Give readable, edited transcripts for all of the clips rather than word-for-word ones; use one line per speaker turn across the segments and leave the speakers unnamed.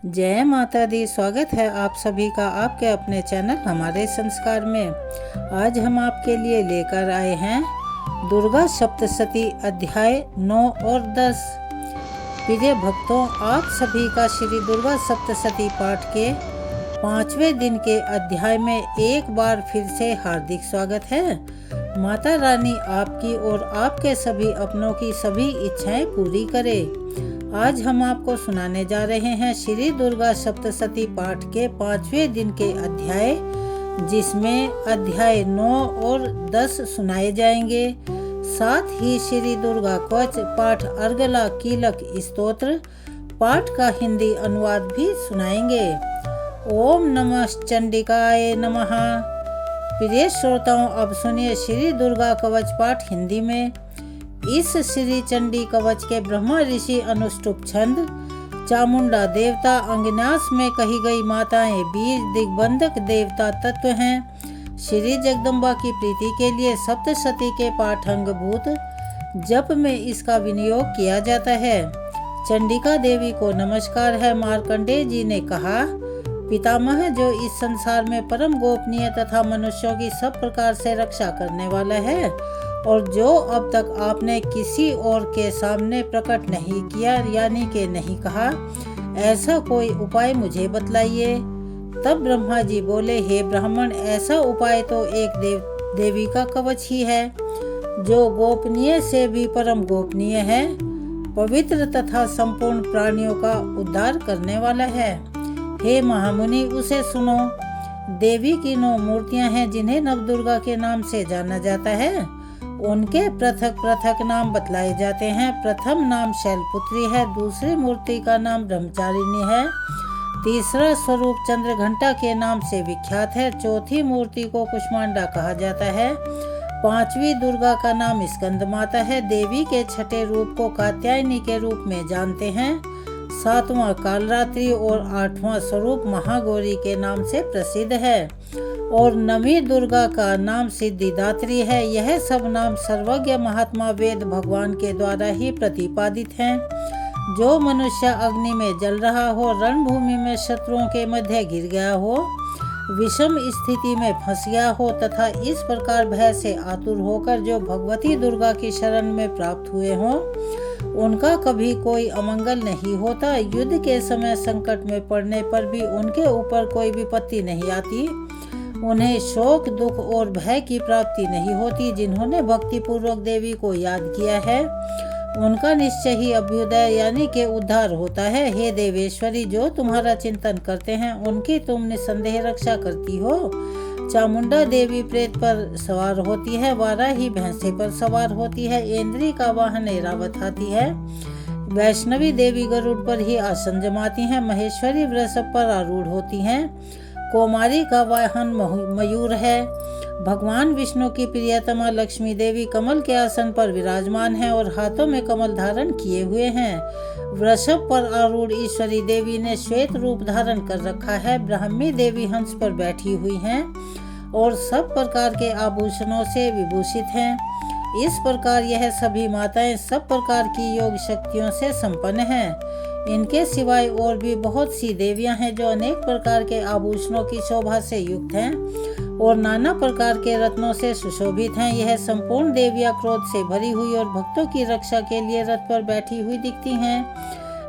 जय माता दी। स्वागत है आप सभी का आपके अपने चैनल हमारे संस्कार में। आज हम आपके लिए लेकर आए हैं दुर्गा सप्तशती अध्याय 9 और 10। प्रिय भक्तों, आप सभी का श्री दुर्गा सप्तशती पाठ के 5वें दिन के अध्याय में एक बार फिर से हार्दिक स्वागत है। माता रानी आपकी और आपके सभी अपनों की सभी इच्छाएं पूरी करे। आज हम आपको सुनाने जा रहे हैं श्री दुर्गा सप्तशती पाठ के 5वें दिन के अध्याय, जिसमें अध्याय 9 और 10 सुनाए जाएंगे। साथ ही श्री दुर्गा कवच पाठ, अर्गला, कीलक, स्तोत्र पाठ का हिंदी अनुवाद भी सुनाएंगे। ओम नमः चंडिकाय नमः। प्रिय श्रोताओं, अब सुनिए श्री दुर्गा कवच पाठ हिंदी में। इस श्री चंडी कवच के ब्रह्मा ऋषि अनुष्टुप छंद, चामुंडा देवता, अंगन्यास में कही गई माताएं, बीज दिग्बंधक देवता तत्व हैं। श्री जगदम्बा की प्रीति के लिए सप्तशती के पाठ अंगभूत जप में इसका विनियोग किया जाता है। चंडिका देवी को नमस्कार है। मार्कंडेय जी ने कहा, पितामह जो इस संसार में परम गोपनीय तथा मनुष्यों की सब प्रकार से रक्षा करने वाला है और जो अब तक आपने किसी और के सामने प्रकट नहीं किया, यानी कि नहीं कहा, ऐसा कोई उपाय मुझे बतलाइए। तब ब्रह्मा जी बोले, हे ब्राह्मण, ऐसा उपाय तो एक देवी का कवच ही है जो गोपनीय से भी परम गोपनीय है, पवित्र तथा संपूर्ण प्राणियों का उद्धार करने वाला है। हे महामुनि, उसे सुनो। देवी की 9 मूर्तियां हैं जिन्हें नवदुर्गा के नाम से जाना जाता है। उनके पृथक पृथक नाम बतलाए जाते हैं। प्रथम नाम शैलपुत्री है, दूसरी मूर्ति का नाम ब्रह्मचारिणी है, तीसरा स्वरूप चंद्रघंटा के नाम से विख्यात है, चौथी मूर्ति को कुष्मांडा कहा जाता है, 5वीं दुर्गा का नाम स्कंद माता है, देवी के 6ठे रूप को कात्यायनी के रूप में जानते हैं, 7वां कालरात्रि और 8वां स्वरूप महागौरी के नाम से प्रसिद्ध है और 9वीं दुर्गा का नाम सिद्धिदात्री है। यह सब नाम सर्वज्ञ महात्मा वेद भगवान के द्वारा ही प्रतिपादित हैं। जो मनुष्य अग्नि में जल रहा हो, रणभूमि में शत्रुओं के मध्य गिर गया हो, विषम स्थिति में फंस गया हो तथा इस प्रकार भय से आतुर होकर जो भगवती दुर्गा की शरण में प्राप्त हुए हों, उनका कभी कोई अमंगल नहीं होता। युद्ध के समय संकट में पड़ने पर भी उनके ऊपर कोई विपत्ति नहीं आती। उन्हें शोक, दुख और भय की प्राप्ति नहीं होती। जिन्होंने भक्ति पूर्वक देवी को याद किया है, उनका निश्चय ही अभ्युदय यानी के उद्धार होता है। हे देवेश्वरी, जो तुम्हारा चिंतन करते हैं उनकी तुम निसंदेह रक्षा करती हो। चामुंडा देवी प्रेत पर सवार होती है, वाराही भैंसे पर सवार होती है, इंद्री का वाहन ऐरावत हाथी है, वैष्णवी देवी गरुड़ पर ही आसन जमाती हैं, महेश्वरी वृषभ पर आरूढ़ होती हैं, कोमारी का वाहन मयूर है, भगवान विष्णु की प्रियतमा लक्ष्मी देवी कमल के आसन पर विराजमान है और हाथों में कमल धारण किए हुए हैं। वृषभ पर आरूढ़ ईश्वरी देवी ने श्वेत रूप धारण कर रखा है। ब्राह्मी देवी हंस पर बैठी हुई हैं और सब प्रकार के आभूषणों से विभूषित हैं। इस प्रकार यह सभी माताएं सब प्रकार की योग शक्तियों से संपन्न हैं। इनके सिवाय और भी बहुत सी देवियां हैं जो अनेक प्रकार के आभूषणों की शोभा से युक्त हैं और नाना प्रकार के रत्नों से सुशोभित हैं। यह संपूर्ण देवियां क्रोध से भरी हुई और भक्तों की रक्षा के लिए रथ पर बैठी हुई दिखती हैं।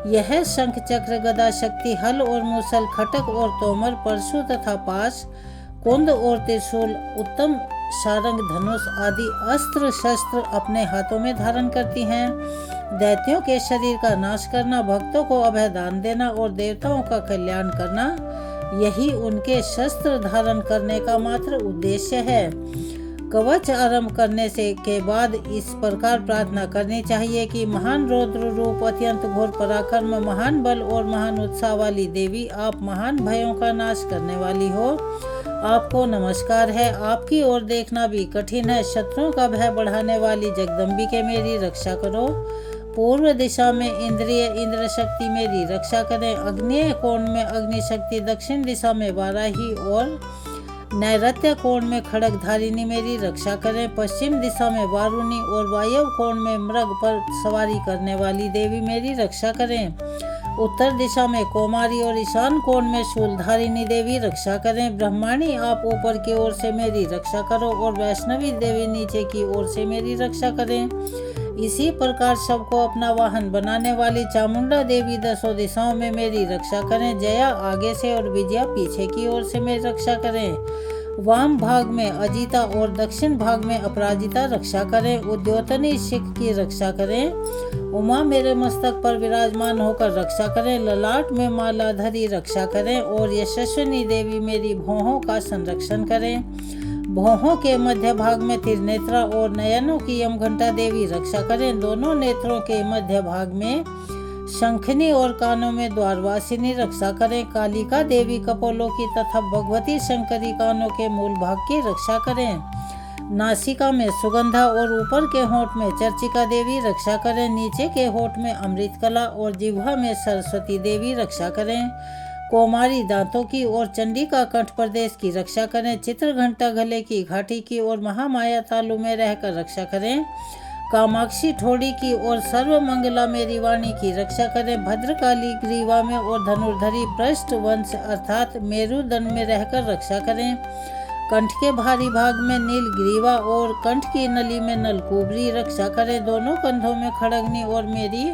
यह शंख, चक्र, गदा, शक्ति, हल और मूसल, खटक और तोमर, परशु तथा पाश, कुंद और त्रिशूल, उत्तम सारंग, धनुष आदि अस्त्र शस्त्र अपने हाथों में धारण करती हैं। दैत्यों के शरीर का नाश करना, भक्तों को अभय दान देना और देवताओं का कल्याण करना, यही उनके शस्त्र धारण करने का मात्र उद्देश्य है। कवच आरंभ करने से के बाद इस प्रकार प्रार्थना करनी चाहिए कि महान रौद्र रूप, अत्यंत घोर पराक्रम, महान बल और महान उत्साह वाली देवी, आप महान भयों का नाश करने वाली हो। आपको नमस्कार है। आपकी ओर देखना भी कठिन है। शत्रुओं का भय बढ़ाने वाली जगदम्बिके मेरी रक्षा करो। पूर्व दिशा में इंद्र शक्ति मेरी रक्षा करें। अग्नेय कोण में अग्नि शक्ति, दक्षिण दिशा में वाराही और नैऋत्य कोण में खड़गधारिणी मेरी रक्षा करें। पश्चिम दिशा में वारुणी और वायव्य कोण में मृग पर सवारी करने वाली देवी मेरी रक्षा करें। उत्तर दिशा में कौमारी और ईशान कोण में शूलधारिणी देवी रक्षा करें। ब्रह्माणी आप ऊपर की ओर से मेरी रक्षा करो और वैष्णवी देवी नीचे की ओर से मेरी रक्षा करें। इसी प्रकार सबको अपना वाहन बनाने वाली चामुंडा देवी दसों दिशाओं में मेरी रक्षा करें। जया आगे से और विजया पीछे की ओर से मेरी रक्षा करें। वाम भाग में अजिता और दक्षिण भाग में अपराजिता रक्षा करें। उद्योतनी शिख की रक्षा करें। उमा मेरे मस्तक पर विराजमान होकर रक्षा करें। ललाट में मालाधरी रक्षा करें और यशस्विनी देवी मेरी भौहों का संरक्षण करें। भौहों के मध्य भाग में त्रिनेत्रा और नयनों की यमघंटा देवी रक्षा करें। दोनों नेत्रों के मध्य भाग में शंखनी और कानों में द्वारवासिनी रक्षा करें। कालिका देवी कपोलों की तथा भगवती शंकरी कानों के मूल भाग की रक्षा करें। नासिका में सुगंधा और ऊपर के होंठ में चर्चिका देवी रक्षा करें। नीचे के होंठ में अमृतकला और जिह्वा में सरस्वती देवी रक्षा करें। कौमारी दांतों की और चंडिका कंठ प्रदेश की रक्षा करें। चित्रघंटा गले की घाटी की और महामाया तालु में रहकर रक्षा करें। कामाक्षी ठोड़ी की और सर्वमंगला मेरी वाणी की रक्षा करें। भद्रकाली ग्रीवा में और धनुर्धरी पृष्ठ वंश अर्थात मेरुदंड में रहकर रक्षा करें। कंठ के भारी भाग में नील ग्रीवा और कंठ की नली में नलकुबरी रक्षा करें। दोनों कंधों में खड़गनी और मेरी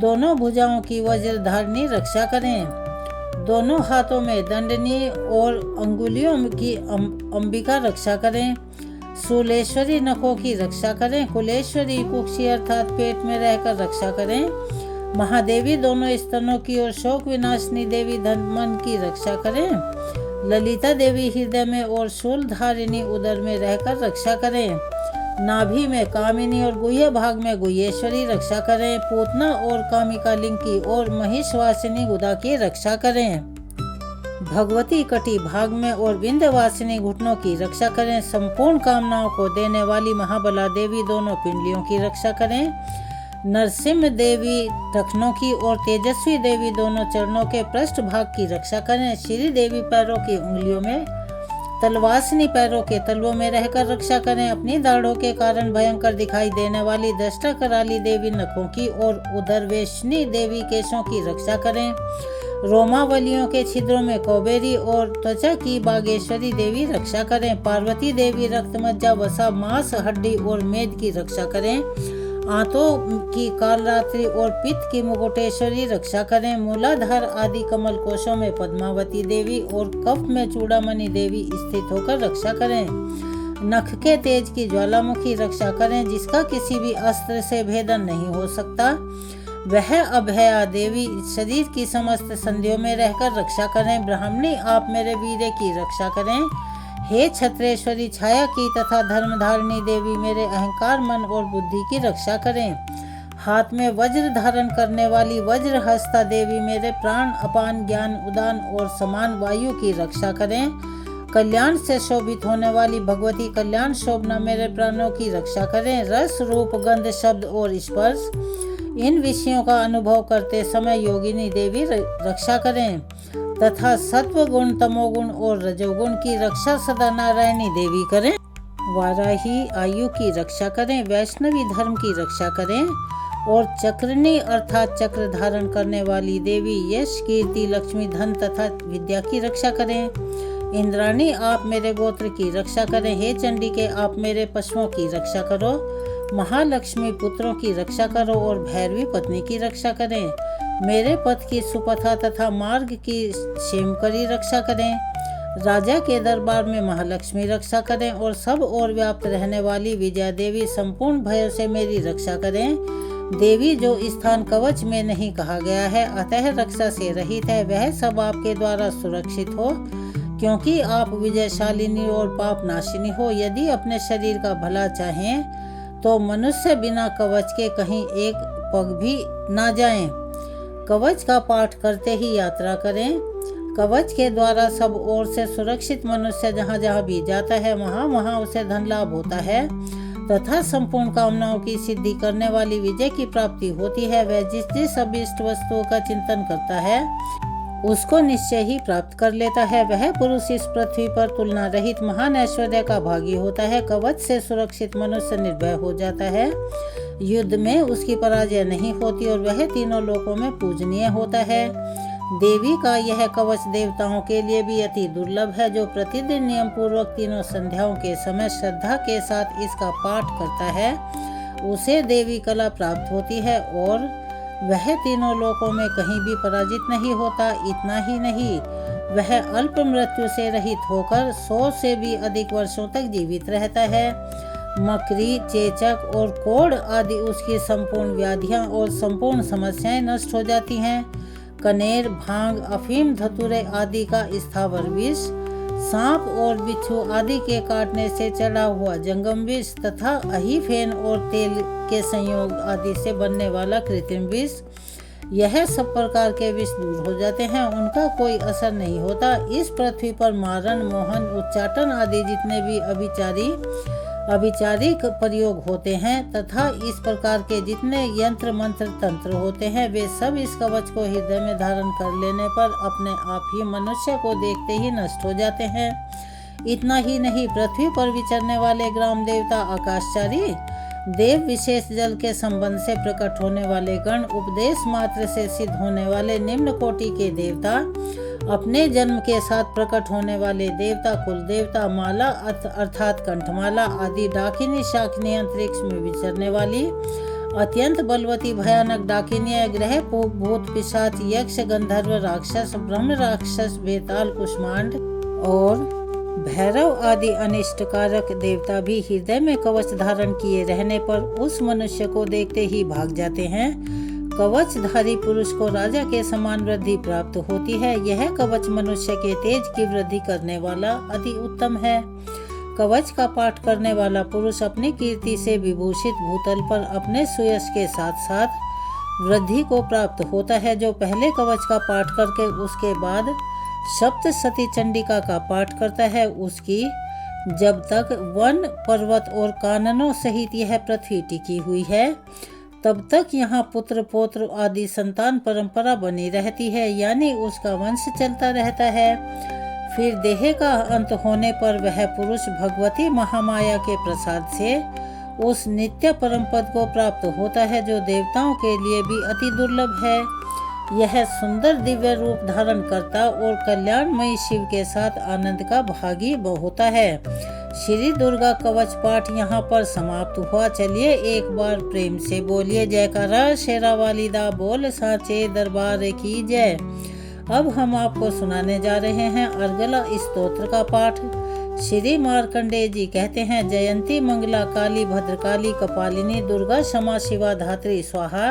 दोनों भुजाओं की वज्रधारिणी रक्षा करें। दोनों हाथों में दंडनी और अंगुलियों की अंबिका रक्षा करें। शूलेश्वरी नखों की रक्षा करें। कुलेश्वरी कुक्षी अर्थात पेट में रहकर रक्षा करें। महादेवी दोनों स्तनों की और शोक विनाशिनी देवी धन मन की रक्षा करें। ललिता देवी हृदय में और शूलधारिणी उदर में रहकर रक्षा करें। नाभि में कामिनी और गुह्य भाग में गुह्येश्वरी रक्षा करें। पूतना और कामिका लिंग की और महिषवासिनी गुदा की रक्षा करें। भगवती कटी भाग में और विंध्यवासिनी घुटनों की रक्षा करें। संपूर्ण कामनाओं को देने वाली महाबला देवी दोनों पिंडलियों की रक्षा करें। नरसिंह देवी टखनों की और तेजस्वी देवी दोनों चरणों के पृष्ठ भाग की रक्षा करें। श्री देवी पैरों की उंगलियों में, तलवासिनी पैरों के तलवों में रहकर रक्षा करें। अपनी दाढ़ों के कारण भयंकर दिखाई देने वाली दष्टा कराली देवी नखों की और उदरवेशनी देवी केशों की रक्षा करें। रोमावलियों के छिद्रों में कौबेरी और त्वचा की बागेश्वरी देवी रक्षा करें। पार्वती देवी रक्त मज्जा वसा मांस हड्डी और मेद की रक्षा करें। आंतों की कालरात्रि और पित्त की मुकुटेश्वरी रक्षा करें। मूलाधार आदि कमल कोशों में पद्मावती देवी और कफ में चूड़ामणि देवी स्थित होकर रक्षा करें। नख के तेज की ज्वालामुखी रक्षा करें, जिसका किसी भी अस्त्र से भेदन नहीं हो सकता। वह अभया देवी शरीर की समस्त संधियों में रहकर रक्षा करें। ब्राह्मणी आप मेरे वीर्य की रक्षा करें। हे छत्रेश्वरी छाया की तथा धर्मधारिणी देवी मेरे अहंकार मन और बुद्धि की रक्षा करें। हाथ में वज्र धारण करने वाली वज्र हस्ता देवी मेरे प्राण अपान ज्ञान उदान और समान वायु की रक्षा करें। कल्याण से शोभित होने वाली भगवती कल्याण शोभना मेरे प्राणों की रक्षा करें। रस रूप गंध शब्द और स्पर्श इन विषयों का अनुभव करते समय योगिनी देवी रक्षा करें तथा सत्व गुण तमोगुण और रजोगुण की रक्षा सदा नारायणी देवी करें। वाराही आयु की रक्षा करें। वैष्णवी धर्म की रक्षा करें और चक्रनी अर्थात चक्र धारण करने वाली देवी यश कीर्ति लक्ष्मी धन तथा विद्या की रक्षा करें। इंद्राणी आप मेरे गोत्र की रक्षा करें। हे चंडिके आप मेरे पशुओं की रक्षा करो। महालक्ष्मी पुत्रों की रक्षा करो और भैरवी पत्नी की रक्षा करें। मेरे पथ की सुपथा तथा मार्ग की क्षेमकरी रक्षा करें। राजा के दरबार में महालक्ष्मी रक्षा करें और सब और व्याप्त रहने वाली विजया देवी संपूर्ण भयों से मेरी रक्षा करें। देवी जो स्थान कवच में नहीं कहा गया है अतः रक्षा से रहित है, वह सब आपके द्वारा सुरक्षित हो, क्योंकि आप विजयशालिनी और पाप नाशिनी हो। यदि अपने शरीर का भला चाहें तो मनुष्य बिना कवच के कहीं एक पग भी ना जाएं। कवच का पाठ करते ही यात्रा करें। कवच के द्वारा सब ओर से सुरक्षित मनुष्य जहाँ जहाँ भी जाता है वहाँ वहाँ उसे धन लाभ होता है तथा संपूर्ण कामनाओं की सिद्धि करने वाली विजय की प्राप्ति होती है। वह जिस जिस अभीष्ट वस्तुओं का चिंतन करता है उसको निश्चय ही प्राप्त कर लेता है। वह पुरुष इस पृथ्वी पर तुलना रहित महान ऐश्वर्य का भागी होता है। कवच से सुरक्षित मनुष्य निर्भय हो जाता है। युद्ध में उसकी पराजय नहीं होती और वह तीनों लोकों में पूजनीय होता है। देवी का यह कवच देवताओं के लिए भी अति दुर्लभ है। जो प्रतिदिन नियम पूर्वक तीनों संध्याओं के समय श्रद्धा के साथ इसका पाठ करता है उसे देवी कला प्राप्त होती है और वह तीनों लोकों में कहीं भी पराजित नहीं होता। इतना ही नहीं, वह अल्प मृत्यु से रहित होकर 100 से भी अधिक वर्षों तक जीवित रहता है। मकरी, चेचक और कोढ़ आदि उसकी संपूर्ण व्याधियां और संपूर्ण समस्याएं नष्ट हो जाती हैं। कनेर, भांग, अफीम, धतूरे आदि का स्थावर विष, सांप और बिच्छू आदि के काटने से चढ़ा हुआ जंगम विष तथा अहीफेन और तेल के संयोग आदि से बनने वाला कृत्रिम विष, यह सब प्रकार के विष दूर हो जाते हैं, उनका कोई असर नहीं होता। इस पृथ्वी पर मारण, मोहन, उच्चाटन आदि जितने भी अभिचारिक प्रयोग होते हैं तथा इस प्रकार के जितने यंत्र मंत्र तंत्र होते हैं वे सब इस कवच को हृदय में धारण कर लेने पर अपने आप ही मनुष्य को देखते ही नष्ट हो जाते हैं। इतना ही नहीं, पृथ्वी पर विचरने वाले ग्राम देवता आकाशचारी देव, विशेष जल के संबंध से प्रकट होने वाले गण, उपदेश मात्र से सिद्ध होने वाले निम्न कोटि के देवता, अपने जन्म के साथ प्रकट होने वाले देवता, कुल देवता, माला अर्थात कंठमाला आदि, डाकिनी, शाकिनी, अंतरिक्ष में विचरने वाली अत्यंत बलवती भयानक डाकिनियां, ग्रह, भूत, पिशाच, यक्ष, गंधर्व, राक्षस, ब्रह्म राक्षस, बेताल, कुष्मांड और भैरव आदि अनिष्टकारक देवता भी हृदय में कवच धारण किए रहने पर उस मनुष्य को देखते ही भाग जाते हैं। कवचधारी पुरुष को राजा के समान वृद्धि प्राप्त होती है। यह कवच मनुष्य के तेज की वृद्धि करने वाला अति उत्तम है। कवच का पाठ करने वाला पुरुष अपनी कीर्ति से विभूषित भूतल पर अपने सुयश के साथ साथ वृद्धि को प्राप्त होता है। जो पहले कवच का पाठ करके उसके बाद सप्तशती चंडिका का पाठ करता है उसकी जब तक वन, पर्वत और काननों सहित यह पृथ्वी टिकी हुई है तब तक यहाँ पुत्र, पौत्र आदि संतान परंपरा बनी रहती है, यानी उसका वंश चलता रहता है। फिर देह का अंत होने पर वह पुरुष भगवती महामाया के प्रसाद से उस नित्य परम पद को प्राप्त होता है जो देवताओं के लिए भी अति दुर्लभ है। यह सुंदर दिव्य रूप धारण करता और कल्याणमयी शिव के साथ आनंद का भागी होता है। श्री दुर्गा कवच पाठ यहाँ पर समाप्त हुआ। चलिए एक बार प्रेम से बोलिए जयकारा शेरा वालिदा बोल साचे दरबार की जय। अब हम आपको सुनाने जा रहे हैं अर्गला स्तोत्र का पाठ। श्री मार्कंडेय जी कहते हैं, जयंती मंगला काली भद्रकाली कपालिनी दुर्गा क्षमा शिवा धात्री स्वाहा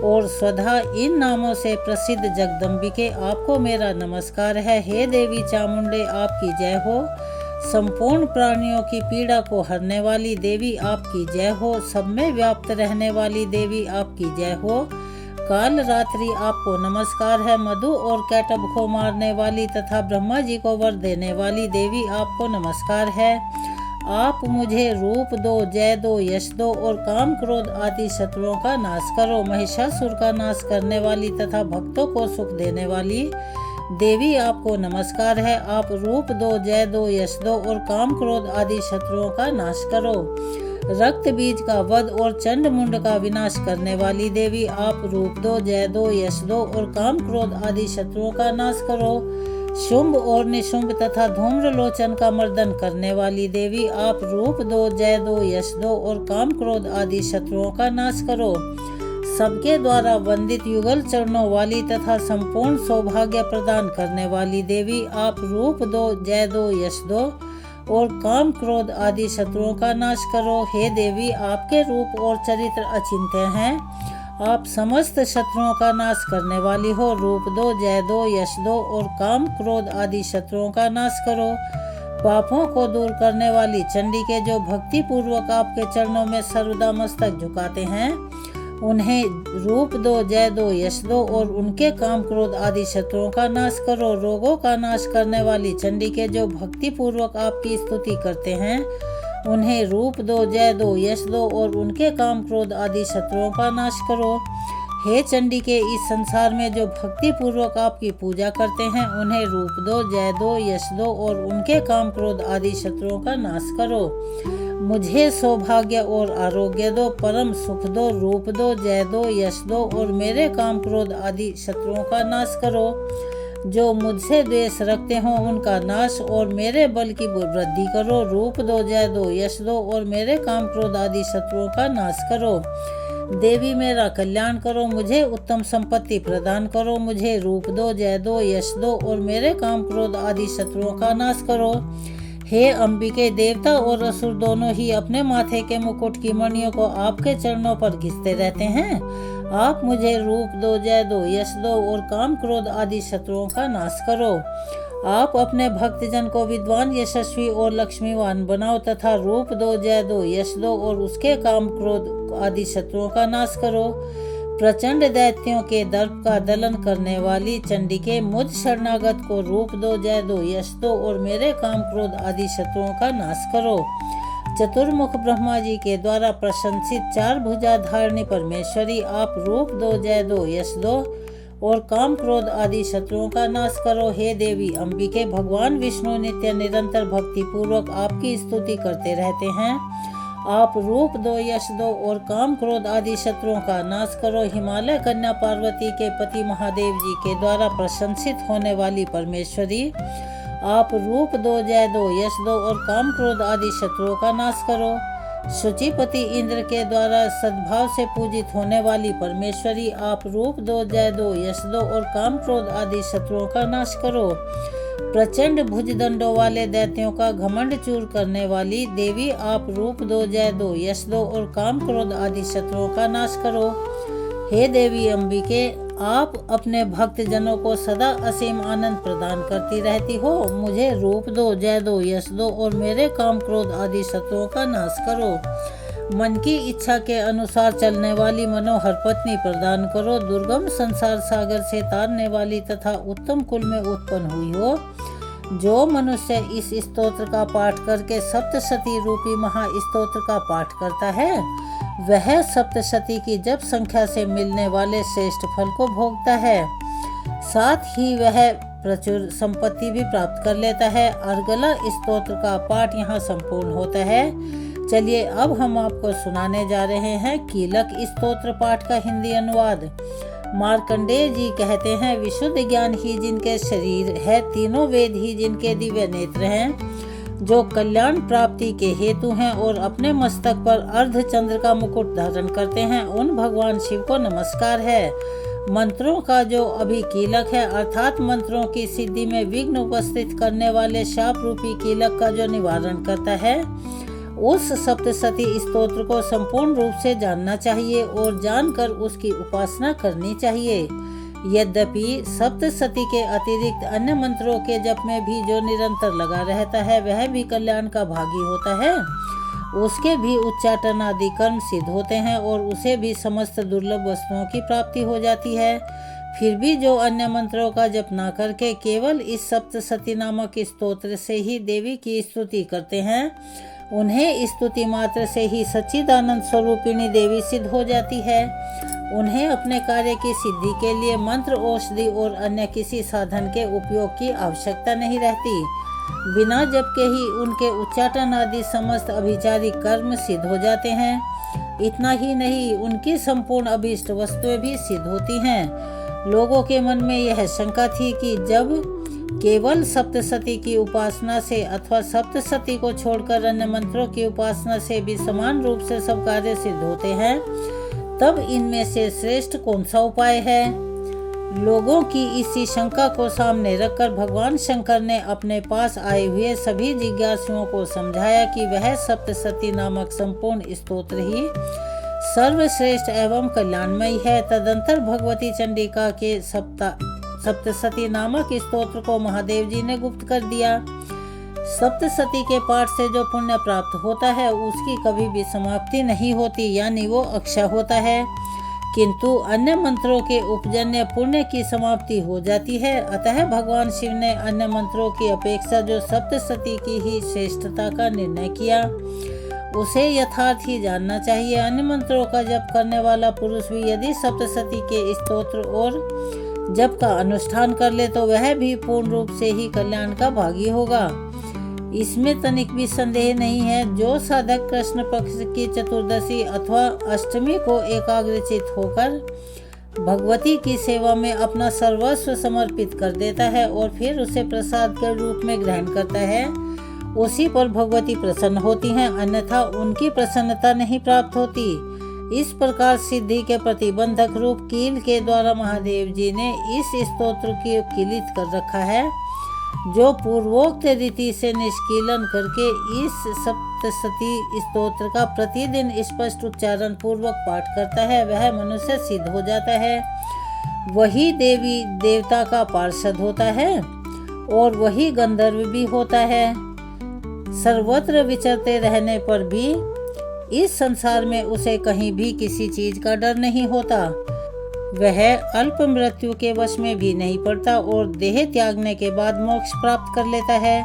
और स्वधा इन नामों से प्रसिद्ध जगदम्बिके आपको मेरा नमस्कार है। हे देवी चामुंडे आपकी जय हो। संपूर्ण प्राणियों की पीड़ा को हरने वाली देवी आपकी जय हो। सब में व्याप्त रहने वाली देवी आपकी जय हो। काल रात्रि आपको नमस्कार है। मधु और कैटब को मारने वाली तथा ब्रह्मा जी को वर देने वाली देवी आपको नमस्कार है। आप मुझे रूप दो, जय दो, यश दो और काम क्रोध आदि शत्रुओं का नाश करो। महिषासुर का नाश करने वाली तथा भक्तों को सुख देने वाली देवी आपको नमस्कार है। आप रूप दो, जय दो, यश दो और काम क्रोध आदि शत्रुओं का नाश करो। रक्त बीज का वध और चंड मुंड का विनाश करने वाली देवी आप रूप दो, जय दो, यश दो और काम क्रोध आदि शत्रुओं का नाश करो। शुंभ और निशुंभ तथा धूम्रलोचन का मर्दन करने वाली देवी आप रूप दो, जय दो, यश दो और काम क्रोध आदि शत्रुओं का नाश करो। सबके द्वारा वंदित युगल चरणों वाली तथा संपूर्ण सौभाग्य प्रदान करने वाली देवी आप रूप दो, जय दो, यश दो और काम क्रोध आदि शत्रुओं का नाश करो। हे देवी आपके रूप और चरित्र अचिंत्य हैं। आप समस्त शत्रुओं का नाश करने वाली हो। रूप दो, जय दो, यश दो और काम क्रोध आदि शत्रुओं का नाश करो। पापों को दूर करने वाली चंडी के जो भक्ति पूर्वक आपके चरणों में सर्वदा मस्तक झुकाते हैं उन्हें रूप दो, जय दो, यश दो और उनके काम क्रोध आदि शत्रुओं का नाश करो। रोगों का नाश करने वाली चंडी के जो भक्ति पूर्वक आपकी स्तुति करते हैं उन्हें रूप दो, जय दो, यश दो और उनके काम क्रोध आदि शत्रुओं का नाश करो। हे चंडी के इस संसार में जो भक्ति पूर्वक आपकी पूजा करते हैं, उन्हें रूप दो, जय दो, यश दो और उनके काम क्रोध आदि शत्रुओं का नाश करो। मुझे सौभाग्य और आरोग्य दो, परम सुख दो, रूप दो, जय दो, यश दो और मेरे काम क्रोध आदि शत्रुओं का नाश करो। जो मुझसे द्वेष रखते हों उनका नाश और मेरे बल की वृद्धि करो। रूप दो, जय दो, यश दो और मेरे काम क्रोध आदि शत्रुओं का नाश करो। देवी मेरा कल्याण करो, मुझे उत्तम संपत्ति प्रदान करो। मुझे रूप दो, जय दो, यश दो और मेरे काम क्रोध आदि शत्रुओं का नाश करो। हे अंबिके, देवता और असुर दोनों ही अपने माथे के मुकुट की मणियों को आपके चरणों पर घिसते रहते हैं। आप मुझे रूप दो, जय दो, यश दो और काम क्रोध आदि शत्रुओं का नाश करो। आप अपने भक्तजन को विद्वान, यशस्वी और लक्ष्मीवान बनाओ तथा रूप दो, जय दो, यश दो और उसके काम क्रोध आदि शत्रुओं का नाश करो। प्रचंड दैत्यों के दर्प का दलन करने वाली चंडिके, मुझ शरणागत को रूप दो, जय दो, यश दो और मेरे काम क्रोध आदि शत्रुओं का नाश करो। चतुर्मुख ब्रह्मा जी के द्वारा प्रशंसित चार भुजा धारणी परमेश्वरी, आप रूप दो, जय दो, यश दो और काम क्रोध आदि शत्रुओं का नाश करो। हे देवी अंबिके, भगवान विष्णु नित्य निरंतर भक्ति पूर्वक आपकी स्तुति करते रहते हैं। आप रूप दो, यश दो और काम क्रोध आदि शत्रुओं का नाश करो। हिमालय कन्या पार्वती के पति महादेव जी के द्वारा प्रशंसित होने वाली परमेश्वरी, आप रूप दो, जय दो, यश दो और काम क्रोध आदि शत्रुओं का नाश करो। शुचिपति इंद्र के द्वारा सद्भाव से पूजित होने वाली परमेश्वरी, आप रूप दो, जय दो, यश दो और काम क्रोध आदि शत्रुओं का नाश करो। प्रचंड भुजदंडों वाले दैत्यों का घमंड चूर करने वाली देवी, आप रूप दो, जय दो, यश दो और काम क्रोध आदि शत्रुओं का नाश करो। हे देवी अंबिके, आप अपने भक्त जनों को सदा असीम आनंद प्रदान करती रहती हो। मुझे रूप दो, जय दो, यश दो और मेरे काम क्रोध आदि शत्रुओं का नाश करो। मन की इच्छा के अनुसार चलने वाली मनोहर पत्नी प्रदान करो। दुर्गम संसार सागर से तारने वाली तथा उत्तम कुल में उत्पन्न हुई हो। जो मनुष्य इस स्तोत्र का पाठ करके सप्तशती रूपी महास्तोत्र का पाठ करता है, वह सप्तशती की जप संख्या से मिलने वाले श्रेष्ठ फल को भोगता है। साथ ही वह प्रचुर संपत्ति भी प्राप्त कर लेता है। अर्गला स्तोत्र का पाठ यहाँ संपूर्ण होता है। चलिए अब हम आपको सुनाने जा रहे हैं कीलक स्तोत्र पाठ का हिंदी अनुवाद। मार्कंडेय जी कहते हैं, विशुद्ध ज्ञान ही जिनके शरीर है, तीनों वेद ही जिनके दिव्य नेत्र हैं, जो कल्याण प्राप्ति के हेतु हैं और अपने मस्तक पर अर्धचंद्र का मुकुट धारण करते हैं, उन भगवान शिव को नमस्कार है। मंत्रों का जो अभी कीलक है, अर्थात मंत्रों की सिद्धि में विघ्न उपस्थित करने वाले शाप रूपी कीलक का जो निवारण करता है, उस सप्तशती स्तोत्र को संपूर्ण रूप से जानना चाहिए और जानकर उसकी उपासना करनी चाहिए। यद्यपि सप्तशती के अतिरिक्त अन्य मंत्रों के जप में भी जो निरंतर लगा रहता है, वह भी कल्याण का भागी होता है। उसके भी उच्चाटन आदि कर्म सिद्ध होते हैं और उसे भी समस्त दुर्लभ वस्तुओं की प्राप्ति हो जाती है। फिर भी जो अन्य मंत्रों का जप न करके केवल इस सप्तशती नामक स्तोत्र से ही देवी की स्तुति करते हैं, उन्हें स्तुति मात्र से ही सच्चिदानंद स्वरूपिणी देवी सिद्ध हो जाती है। उन्हें अपने कार्य की सिद्धि के लिए मंत्र, औषधि और अन्य किसी साधन के उपयोग की आवश्यकता नहीं रहती। बिना जप के ही उनके उच्चाटन आदि समस्त अभिचारिक कर्म सिद्ध हो जाते हैं। इतना ही नहीं, उनकी संपूर्ण अभीष्ट वस्तुएं भी सिद्ध होती हैं। लोगों के मन में यह शंका थी कि जब केवल सप्तशती की उपासना से अथवा सप्तशती को छोड़कर अन्य मंत्रों की उपासना से भी समान रूप से सब कार्य सिद्ध होते हैं, तब इनमें से श्रेष्ठ कौन सा उपाय है? लोगों की इसी शंका को सामने रखकर भगवान शंकर ने अपने पास आए हुए सभी जिज्ञासुओं को समझाया कि वह सप्तशती नामक संपूर्ण स्तोत्र ही सर्वश्रेष्ठ एवं कल्याणमयी है। तदंतर भगवती चंडिका के सप्तशती नामक स्तोत्र को महादेव जी ने गुप्त कर दिया। सप्तशती के पाठ से जो पुण्य प्राप्त होता है, उसकी कभी भी समाप्ति नहीं होती, यानी वो अक्षय होता है। किंतु अन्य मंत्रों के उपजन्य पुण्य की समाप्ति हो जाती है। अतः भगवान शिव ने अन्य मंत्रों की अपेक्षा जो सप्तशती की ही श्रेष्ठता का निर्णय किया। उसे यथार्थ ही जानना चाहिए। अन्य मंत्रों का जप करने वाला पुरुष भी यदि सप्तशती के स्तोत्र और जप का अनुष्ठान कर ले तो वह भी पूर्ण रूप से ही कल्याण का भागी होगा। इसमें तनिक भी संदेह नहीं है। जो साधक कृष्ण पक्ष की चतुर्दशी अथवा अष्टमी को एकाग्रचित होकर भगवती की सेवा में अपना सर्वस्व समर्पित कर देता है और फिर उसे प्रसाद के रूप में ग्रहण करता है, उसी पर भगवती प्रसन्न होती हैं, अन्यथा उनकी प्रसन्नता नहीं प्राप्त होती। इस प्रकार सिद्धि के प्रतिबंधक रूप कील के द्वारा महादेव जी ने इस स्तोत्र की किलित कर रखा है। जो पूर्वोक्त रीति से निष्कीलन करके इस सप्तशती स्तोत्र का प्रतिदिन स्पष्ट उच्चारण पूर्वक पाठ करता है वह मनुष्य सिद्ध हो जाता है। वही देवी देवता का पार्षद होता है और वही गंधर्व भी होता है। सर्वत्र विचरते रहने पर भी इस संसार में उसे कहीं भी किसी चीज का डर नहीं होता। वह अल्प मृत्यु के वश में भी नहीं पड़ता और देह त्यागने के बाद मोक्ष प्राप्त कर लेता है।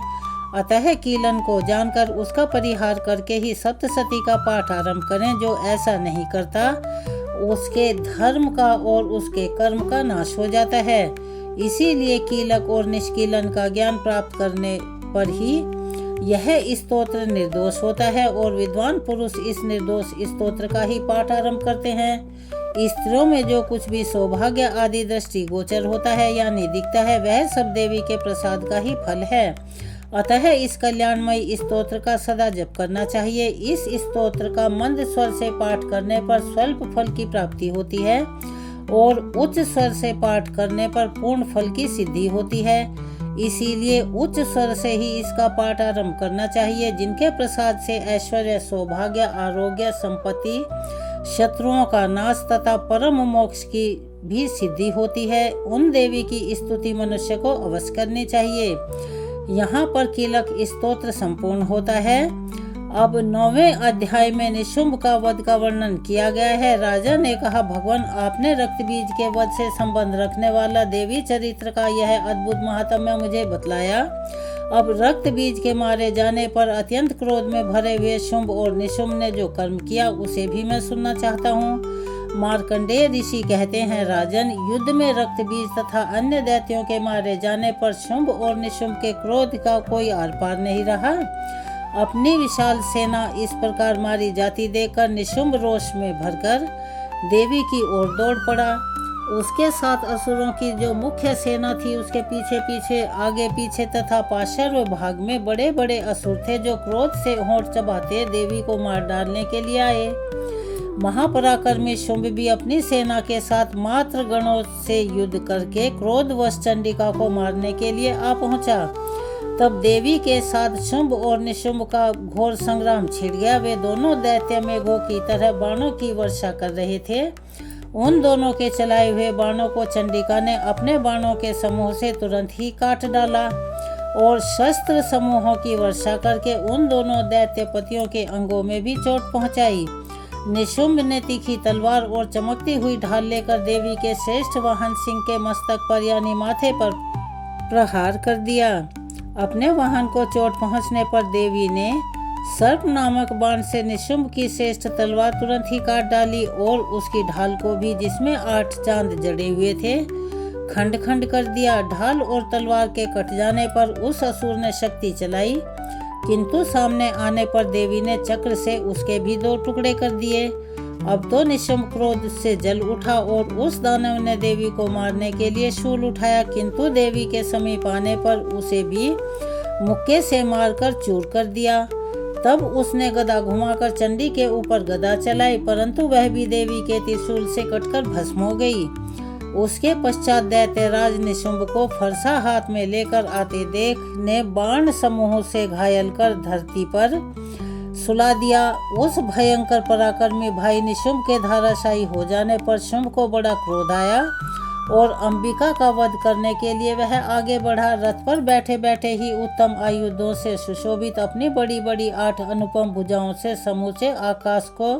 अतः कीलन को जानकर उसका परिहार करके ही सप्तशती का पाठ आरंभ करें। जो ऐसा नहीं करता उसके धर्म का और उसके कर्म का नाश हो जाता है। इसीलिए कीलक और निष्कीलन का ज्ञान प्राप्त करने पर ही यह स्तोत्र निर्दोष होता है और विद्वान पुरुष इस निर्दोष स्तोत्र का ही पाठ आरंभ करते हैं। स्त्रियों में जो कुछ भी सौभाग्य आदि दृष्टि गोचर होता है यानी दिखता है वह सब देवी के प्रसाद का ही फल है। अतः इस कल्याणमयी स्तोत्र का सदा जप करना चाहिए। इस स्तोत्र का मंद स्वर से पाठ करने पर स्वल्प फल की प्राप्ति होती है और उच्च स्वर से पाठ करने पर पूर्ण फल की सिद्धि होती है। इसीलिए उच्च स्वर से ही इसका पाठ आरंभ करना चाहिए। जिनके प्रसाद से ऐश्वर्य, सौभाग्य, आरोग्य, संपत्ति, शत्रुओं का नाश तथा परम मोक्ष की भी सिद्धि होती है, उन देवी की स्तुति मनुष्य को अवश्य करनी चाहिए। यहाँ पर कीलक स्तोत्र संपूर्ण होता है। अब 9वें अध्याय में निशुंभ का वध का वर्णन किया गया है। राजा ने कहा, भगवान आपने रक्त बीज के वध से संबंध रखने वाला देवी चरित्र का यह अद्भुत महात्म्य मुझे बतलाया। अब रक्त बीज के मारे जाने पर अत्यंत क्रोध में भरे हुए शुंभ और निशुंभ ने जो कर्म किया उसे भी मैं सुनना चाहता हूँ। मार्कंडेय ऋषि कहते हैं, राजन, युद्ध में रक्त बीज तथा अन्य दैत्यों के मारे जाने पर शुंभ और निशुंभ के क्रोध का कोई आर पार नहीं रहा। अपनी विशाल सेना इस प्रकार मारी जाती देखकर निशुंभ रोष में भरकर देवी की ओर दौड़ पड़ा। उसके साथ असुरों की जो मुख्य सेना थी उसके पीछे पीछे, आगे पीछे तथा पार्श्व भाग में बड़े बड़े असुर थे जो क्रोध से होंठ चबाते देवी को मार डालने के लिए आए। महापराक्रमी शुंभ भी अपनी सेना के साथ मात्र गणों से युद्ध करके क्रोधवश चंडिका को मारने के लिए आ पहुंचा। तब देवी के साथ शुंभ और निशुंभ का घोर संग्राम छिड़ गया। वे दोनों दैत्य मेघों की तरह बाणों की वर्षा कर रहे थे। उन दोनों के चलाए हुए बाणों को चंडिका ने अपने बाणों के समूह से तुरंत ही काट डाला और शस्त्र समूहों की वर्षा करके उन दोनों दैत्यपतियों के अंगों में भी चोट पहुंचाई। निशुंभ ने तीखी तलवार और चमकती हुई ढाल लेकर देवी के श्रेष्ठ वाहन सिंह के मस्तक पर यानी माथे पर प्रहार कर दिया। अपने वाहन को चोट पहुंचने पर देवी ने सर्प नामक बाण से निशुंभ की श्रेष्ठ तलवार तुरंत ही काट डाली और उसकी ढाल को भी, जिसमें 8 चांद जड़े हुए थे, खंड खंड कर दिया। ढाल और तलवार के कट जाने पर उस असुर ने शक्ति चलाई, किंतु सामने आने पर देवी ने चक्र से उसके भी 2 टुकड़े कर दिए। अब तो निशुंभ क्रोध से जल उठा और उस दानव ने देवी को मारने के लिए शूल उठाया, किंतु देवी के समीप आने पर उसे भी मुक्के से मारकर चूर कर दिया। तब उसने गदा घुमाकर चंडी के ऊपर गदा चलाई, परंतु वह भी देवी के त्रिशूल से कटकर भस्म हो गई। उसके पश्चात दैत्यराज निशुंभ को फरसा हाथ में लेकर आते देख ने बाण समूह से घायल कर धरती पर सुला दिया। उस भयंकर पराक्रमी भाई निशुंभ के धाराशायी हो जाने पर शुंभ को बड़ा क्रोध आया और अंबिका का वध करने के लिए वह आगे बढ़ा। रथ पर बैठे बैठे ही उत्तम आयुधों से सुशोभित अपनी बड़ी बड़ी 8 अनुपम भुजाओं से समूचे आकाश को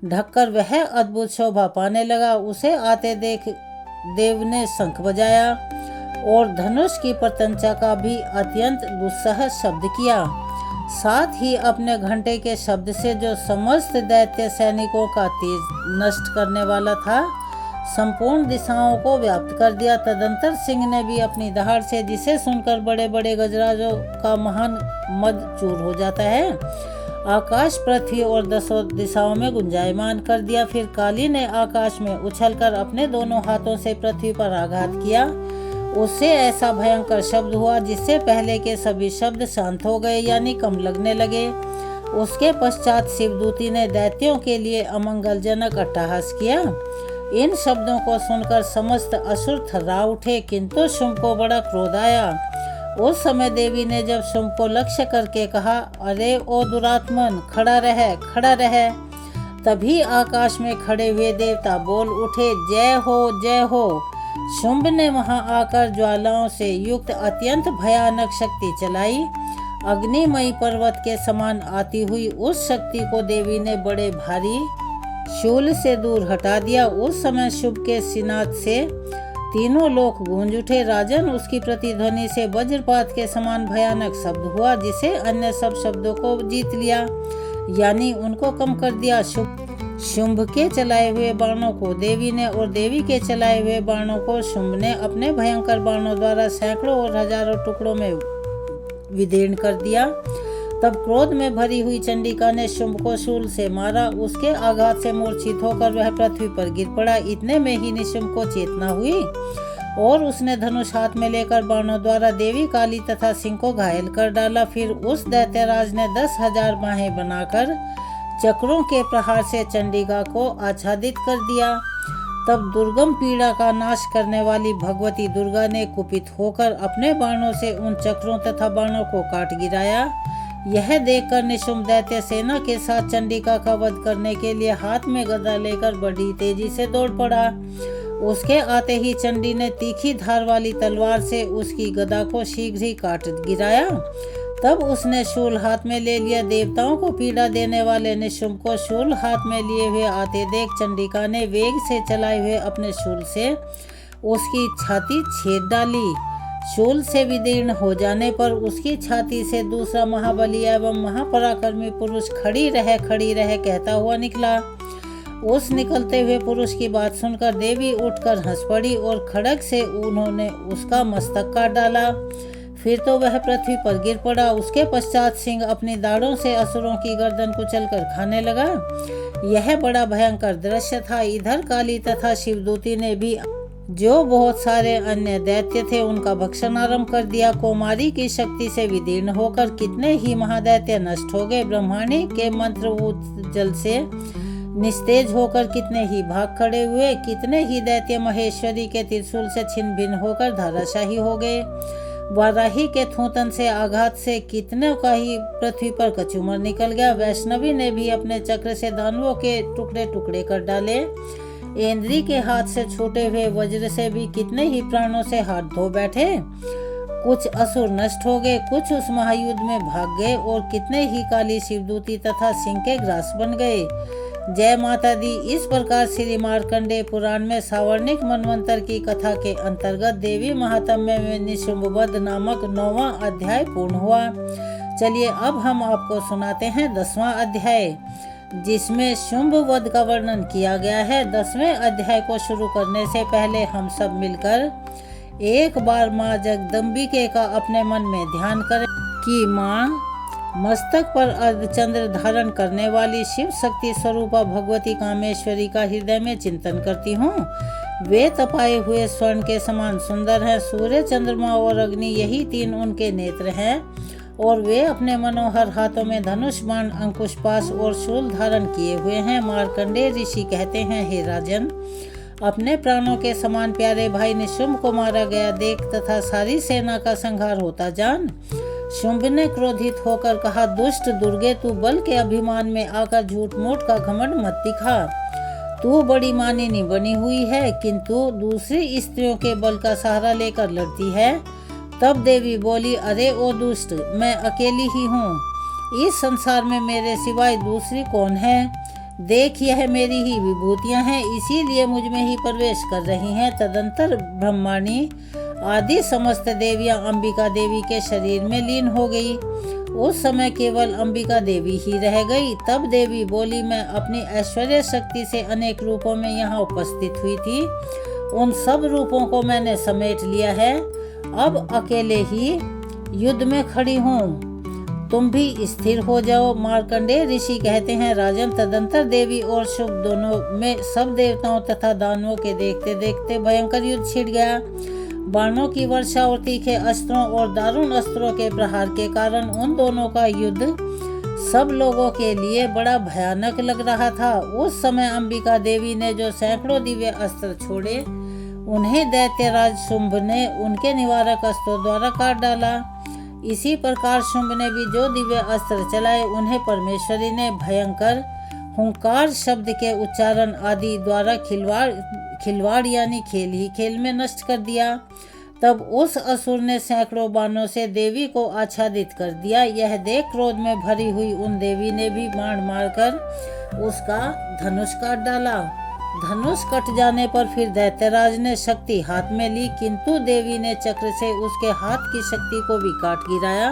ढककर वह अद्भुत शोभा पाने लगा। उसे आते देख देव ने शंख बजाया और धनुष की प्रत्यंचा का भी अत्यंत दुस्सह शब्द किया। साथ ही अपने घंटे के शब्द से जो समस्त दैत्य सैनिकों का तेज नष्ट करने वाला था, संपूर्ण दिशाओं को व्याप्त कर दिया। तदंतर सिंह ने भी अपनी दहाड़ से, जिसे सुनकर बड़े बड़े गजराजों का महान मद चूर हो जाता है, आकाश, पृथ्वी और 10 दिशाओं में गुंजायमान कर दिया। फिर काली ने आकाश में उछलकर अपने दोनों हाथों से पृथ्वी पर आघात किया। उससे ऐसा भयंकर शब्द हुआ जिससे पहले के सभी शब्द शांत हो गए, यानी कम लगने लगे। उसके पश्चात शिवदूती ने दैत्यों के लिए अमंगलजनक अट्टहास किया। इन शब्दों को सुनकर समस्त असुर थर्रा उठे, किंतु शुंभ को बड़ा क्रोध आया। उस समय देवी ने जब शुंभ को लक्ष्य करके कहा, अरे ओ दुरात्मन, खड़ा रह, खड़ा रह। तभी आकाश में खड़े हुए देवता बोल उठे, जय हो, जय हो। शुंभ ने वहां आकर ज्वालाओं से युक्त अत्यंत भयानक शक्ति चलाई। अग्निमयी पर्वत के समान आती हुई उस शक्ति को देवी ने बड़े भारी शूल से दूर हटा दिया। उस समय शुंभ के सिनाद से तीनों लोक गूंज उठे। राजन, उसकी प्रतिध्वनि से वज्रपात के समान भयानक शब्द हुआ, जिसे अन्य सब शब्दों को जीत लिया, यानी उनको कम कर दिया। शुंभ के चलाए हुए बाणों को देवी ने और देवी के चलाए हुए बाणों को शुंभ ने अपने भयंकर बाणों द्वारा सैकड़ों और हजारों टुकड़ों में विदीर्ण कर दिया। तब क्रोध में भरी हुई चंडिका ने शुंभ को शूल से मारा। उसके आघात से मूर्छित होकर वह पृथ्वी पर गिर पड़ा। इतने में ही निशुंभ को चेतना हुई और उसने धनुष हाथ में लेकर बाणों द्वारा देवी, काली तथा सिंह को घायल कर डाला। फिर उस दैत्यराज ने 10,000 बाहें बनाकर चक्रों के प्रहार से चंडिका को आच्छादित कर दिया। तब दुर्गम पीड़ा का नाश करने वाली भगवती दुर्गा ने कुपित होकर अपने बाणों से उन चक्रों तथा बाणों को काट गिराया। यह देखकर निशुंभ दैत्य सेना के साथ चंडिका का वध करने के लिए हाथ में गदा लेकर बड़ी तेजी से दौड़ पड़ा। उसके आते ही चंडी ने तीखी धार वाली तलवार से उसकी गदा को शीघ्र ही काट गिराया। तब उसने शूल हाथ में ले लिया। देवताओं को पीड़ा देने वाले निशुंभ को शूल हाथ में लिए हुए आते देख चंडिका ने वेग से चलाए हुए अपने शूल से उसकी छाती छेद डाली। शूल से विदीर्ण हो जाने पर उसकी छाती से दूसरा महाबली एवं महापराक्रमी पुरुष खड़ी रह कहता हुआ निकला। उस निकलते हुए पुरुष की बात सुनकर देवी उठकर हंस पड़ी और खड्ग से उन्होंने उसका मस्तक काट डाला। फिर तो वह पृथ्वी पर गिर पड़ा। उसके पश्चात सिंह अपनी दाढ़ों से असुरों की गर्दन कुचलकर खाने लगा। यह बड़ा भयंकर दृश्य था। इधर काली तथा शिवदूती ने भी जो बहुत सारे अन्य दैत्य थे उनका भक्षण आरंभ कर दिया। कौमारी की शक्ति से विदीर्ण होकर कितने ही महादैत्य नष्ट हो गए। ब्रह्माणी के मंत्रभूत जल से निस्तेज होकर कितने ही भाग खड़े हुए। कितने ही दैत्य महेश्वरी के त्रिशूल से छिन्न भिन्न होकर धाराशाही हो गए। वाराही के थूतन से आघात से कितने का ही पृथ्वी पर कचूमर निकल गया। वैष्णवी ने भी अपने चक्र से दानवों के टुकड़े टुकड़े कर डाले। इंद्री के हाथ से छूटे हुए वज्र से भी कितने ही प्राणों से हाथ धो बैठे। कुछ असुर नष्ट हो गए, कुछ उस महायुद्ध में भाग गए और कितने ही काली शिवदूती तथा सिंह के ग्रास बन गए। जय माता दी। इस प्रकार श्री मार्कंडेय पुराण में सावर्णिक मनवंतर की कथा के अंतर्गत देवी महात्म्य में निशुंभ वध नामक 9वां अध्याय पूर्ण हुआ। चलिए अब हम आपको सुनाते हैं 10वां अध्याय, जिसमें शुंभ वध का वर्णन किया गया है। 10वें अध्याय को शुरू करने से पहले हम सब मिलकर एक बार माँ जगदम्बिके का अपने मन में ध्यान करें कि माँ मस्तक पर अर्धचंद्र धारण करने वाली शिव शक्ति स्वरूपा भगवती कामेश्वरी का हृदय में चिंतन करती हूँ। वे तपाए हुए स्वर्ण के समान सुंदर हैं। सूर्य, चंद्रमा और अग्नि, यही 3 उनके नेत्र हैं और वे अपने मनोहर हाथों में धनुष, बाण, अंकुश, पाश और शूल धारण किए हुए हैं। मार्कंडेय ऋषि कहते हैं, हे राजन, अपने प्राणों के समान प्यारे भाई निशुंभ को मारा गया देख तथा सारी सेना का संहार होता जान शुंभ ने क्रोधित होकर कहा, दुष्ट दुर्गे, तू बल के अभिमान में आकर झूठ मूठ का घमंड मत दिखा। तू बड़ी मानिनी बनी हुई है, किंतु दूसरी स्त्रियों के बल का सहारा लेकर लड़ती है। तब देवी बोली, अरे ओ दुष्ट, मैं अकेली ही हूँ। इस संसार में मेरे सिवाय दूसरी कौन है? देख, यह मेरी ही विभूतियाँ हैं, इसीलिए मुझ में ही प्रवेश कर रही हैं। तदंतर ब्रह्माणी आदि समस्त देवियां अंबिका देवी के शरीर में लीन हो गई। उस समय केवल अंबिका देवी ही रह गई। तब देवी बोली, मैं अपनी ऐश्वर्य शक्ति से अनेक रूपों में यहाँ उपस्थित हुई थी, उन सब रूपों को मैंने समेट लिया है, अब अकेले ही युद्ध में खड़ी हूँ, तुम भी स्थिर हो जाओ। मार्कंडेय ऋषि कहते हैं, राजन, तदंतर देवी और शुभ दोनों में सब देवताओं तथा दानवों के देखते देखते भयंकर युद्ध छिड़ गया। बाणों की वर्षा और तीखे अस्त्रों और दारुण अस्त्रों के प्रहार के कारण उन दोनों का युद्ध सब लोगों के लिए बड़ा भयानक लग रहा था। उस समय अंबिका देवी ने जो सैकड़ों दिव्य अस्त्र छोड़े, उन्हें दैत्यराज शुंभ ने उनके निवारक अस्त्रों द्वारा काट डाला। इसी प्रकार शुंभ ने भी जो दिव्य अस्त्र चलाए, उन्हें परमेश्वरी ने भयंकर हुंकार शब्द के उच्चारण आदि द्वारा खिलवाड़ यानी खेल ही खेल में नष्ट कर दिया। तब उस असुर ने सैकड़ों बाणों से देवी को आच्छादित कर दिया। यह देख क्रोध में भरी हुई उन देवी ने भी बाण मारकर उसका धनुष काट डाला। धनुष कट जाने पर फिर दैत्यराज ने शक्ति हाथ में ली, किंतु देवी ने चक्र से उसके हाथ की शक्ति को भी काट गिराया।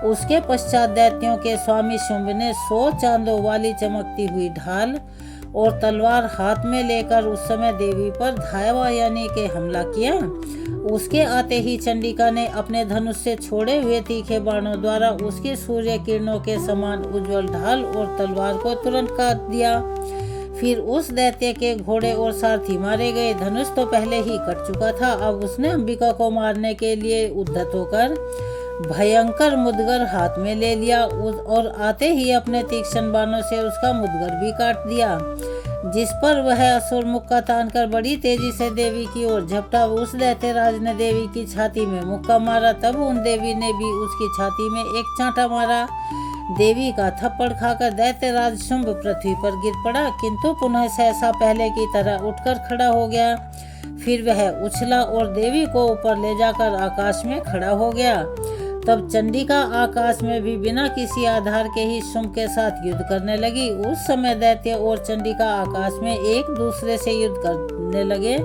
उसके पश्चात दैत्यों के स्वामी शुंभ ने 100 चांदों वाली चमकती हुई ढाल और तलवार हाथ में लेकर उस समय देवी पर धावा यानी के हमला किया। उसके आते ही चंडिका ने अपने धनुष से छोड़े हुए तीखे बाणों द्वारा उसकी सूर्य किरणों के समान उज्जवल ढाल और तलवार को तुरंत काट दिया। फिर उस दैत्य के घोड़े और सारथी मारे गए। धनुष तो पहले ही कट चुका था, अब उसने अंबिका को मारने के लिए उद्धत होकर भयंकर मुदगर हाथ में ले लिया और आते ही अपने तीक्ष्ण बाणों से उसका मुदगर भी काट दिया, जिस पर वह असुर मुक्का तानकर बड़ी तेजी से देवी की ओर झपटा। उस दैत्यराज ने देवी की छाती में मुक्का मारा, तब उन देवी ने भी उसकी छाती में एक चांटा मारा। देवी का थप्पड़ खाकर दैत्यराज शुंभ पृथ्वी पर गिर पड़ा, किंतु पुनः सहसा पहले की तरह उठकर खड़ा हो गया। फिर वह उछला और देवी को ऊपर ले जाकर आकाश में खड़ा हो गया। तब चंडिका आकाश में भी बिना किसी आधार के ही शुंभ के साथ युद्ध करने लगी। उस समय दैत्य और चंडिका आकाश में एक दूसरे से युद्ध करने लगे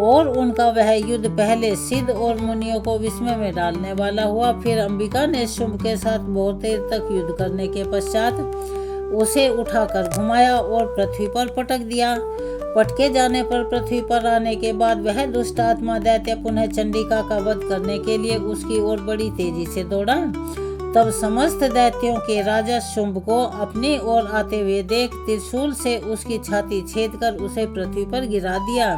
और उनका वह युद्ध पहले सिद्ध और मुनियों को विस्मय में डालने वाला हुआ। फिर अंबिका ने शुंभ के साथ बहुत देर तक युद्ध करने के पश्चात उसे उठाकर घुमाया और पृथ्वी पर पटक दिया। पटके जाने पर पृथ्वी पर आने के बाद वह दुष्ट आत्मा दैत्य पुनः चंडिका का वध करने के लिए उसकी ओर बड़ी तेजी से दौड़ा। तब समस्त दैत्यों के राजा शुंभ को अपनी ओर आते हुए देख त्रिशूल से उसकी छाती छेद कर उसे पृथ्वी पर गिरा दिया।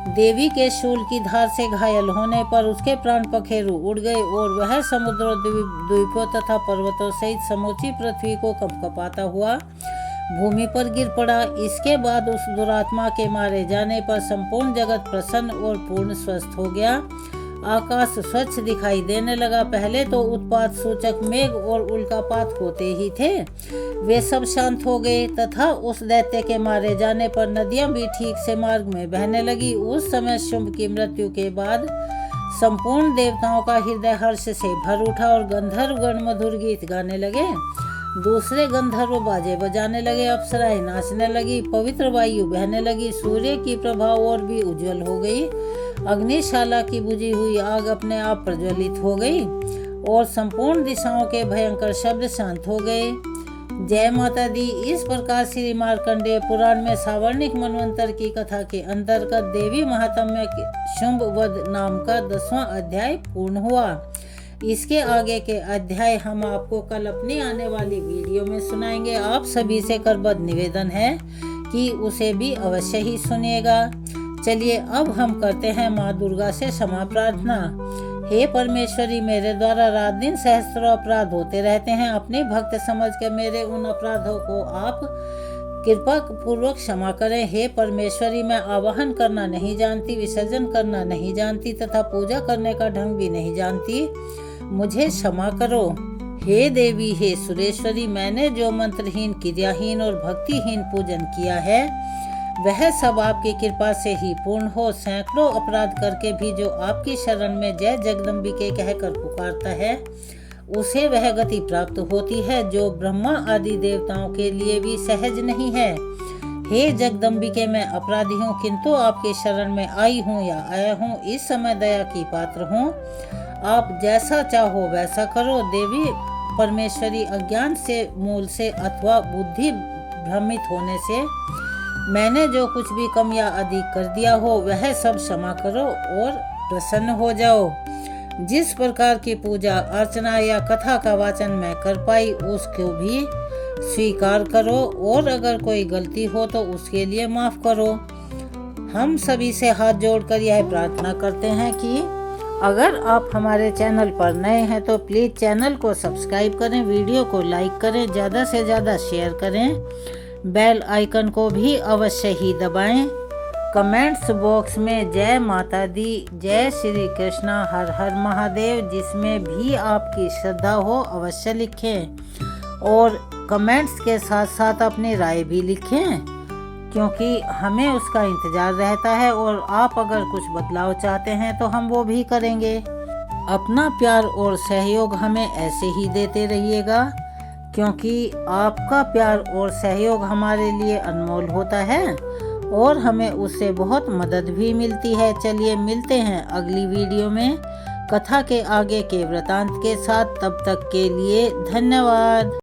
देवी के शूल की धार से घायल होने पर उसके प्राण पखेरु उड़ गए और वह समुद्रों, द्वीपों तथा पर्वतों सहित समूची पृथ्वी को कंपकपाता हुआ भूमि पर गिर पड़ा। इसके बाद उस दुरात्मा के मारे जाने पर संपूर्ण जगत प्रसन्न और पूर्ण स्वस्थ हो गया। आकाश स्वच्छ दिखाई देने लगा। पहले तो उत्पात सूचक मेघ और उल्कापात होते ही थे, वे सब शांत हो गए तथा उस दैत्य के मारे जाने पर नदियां भी ठीक से मार्ग में बहने लगी। उस समय शुंभ की मृत्यु के बाद संपूर्ण देवताओं का हृदय हर्ष से भर उठा और गंधर्व गण मधुर गीत गाने लगे। दूसरे गंधर्व बाजे बजाने लगे, अप्सराएं नाचने लगी, पवित्र वायु बहने लगी, सूर्य की प्रभा और भी उज्जवल हो गई, अग्निशाला की बुझी हुई आग अपने आप प्रज्वलित हो गई और संपूर्ण दिशाओं के भयंकर शब्द शांत हो गए। जय माता दी। इस प्रकार श्री मार्कंडेय पुराण में सावर्णिक मनवंतर की कथा के अंतर्गत देवी महात्म्य शुंभ वध नाम का 10वां अध्याय पूर्ण हुआ। इसके आगे के अध्याय हम आपको कल अपनी आने वाली वीडियो में सुनाएंगे। आप सभी से करबद्ध निवेदन है कि उसे भी अवश्य ही सुनिएगा। चलिए अब हम करते हैं माँ दुर्गा से क्षमा प्रार्थना। हे परमेश्वरी, मेरे द्वारा रात दिन सहस्त्रों अपराध होते रहते हैं। अपने भक्त समझ के मेरे उन अपराधों को आप कृपा पूर्वक क्षमा करें। हे परमेश्वरी, मैं आवाहन करना नहीं जानती, विसर्जन करना नहीं जानती तथा पूजा करने का ढंग भी नहीं जानती, मुझे क्षमा करो। हे देवी, हे सुरेश्वरी, मैंने जो मंत्रहीन, क्रियाहीन और भक्तिहीन पूजन किया है वह सब आपकी कृपा से ही पूर्ण हो। सैकड़ों अपराध करके भी जो आपकी शरण में जय जगदम्बिके कहकर पुकारता है उसे वह गति प्राप्त होती है जो ब्रह्मा आदि देवताओं के लिए भी सहज नहीं है। हे जगदम्बिके, मैं अपराधी हूँ, किंतु आपकी शरण में आई हूँ या आया हूँ, इस समय दया की पात्र हूँ। आप जैसा चाहो वैसा करो। देवी, परमेश्वरी अज्ञान से मूल से अथवा बुद्धि भ्रमित होने से मैंने जो कुछ भी कम या अधिक कर दिया हो वह सब क्षमा करो और प्रसन्न हो जाओ। जिस प्रकार की पूजा अर्चना या कथा का वाचन मैं कर पाई उसको भी स्वीकार करो और अगर कोई गलती हो तो उसके लिए माफ करो। हम सभी से हाथ जोड़कर यह प्रार्थना करते हैं कि अगर आप हमारे चैनल पर नए हैं तो प्लीज़ चैनल को सब्सक्राइब करें, वीडियो को लाइक करें, ज़्यादा से ज़्यादा शेयर करें, बेल आइकन को भी अवश्य ही दबाएं। कमेंट्स बॉक्स में जय माता दी, जय श्री कृष्णा, हर हर महादेव जिसमें भी आपकी श्रद्धा हो अवश्य लिखें और कमेंट्स के साथ साथ अपनी राय भी लिखें क्योंकि हमें उसका इंतज़ार रहता है और आप अगर कुछ बदलाव चाहते हैं तो हम वो भी करेंगे। अपना प्यार और सहयोग हमें ऐसे ही देते रहिएगा क्योंकि आपका प्यार और सहयोग हमारे लिए अनमोल होता है और हमें उससे बहुत मदद भी मिलती है। चलिए मिलते हैं अगली वीडियो में कथा के आगे के वृतांत के साथ। तब तक के लिए धन्यवाद।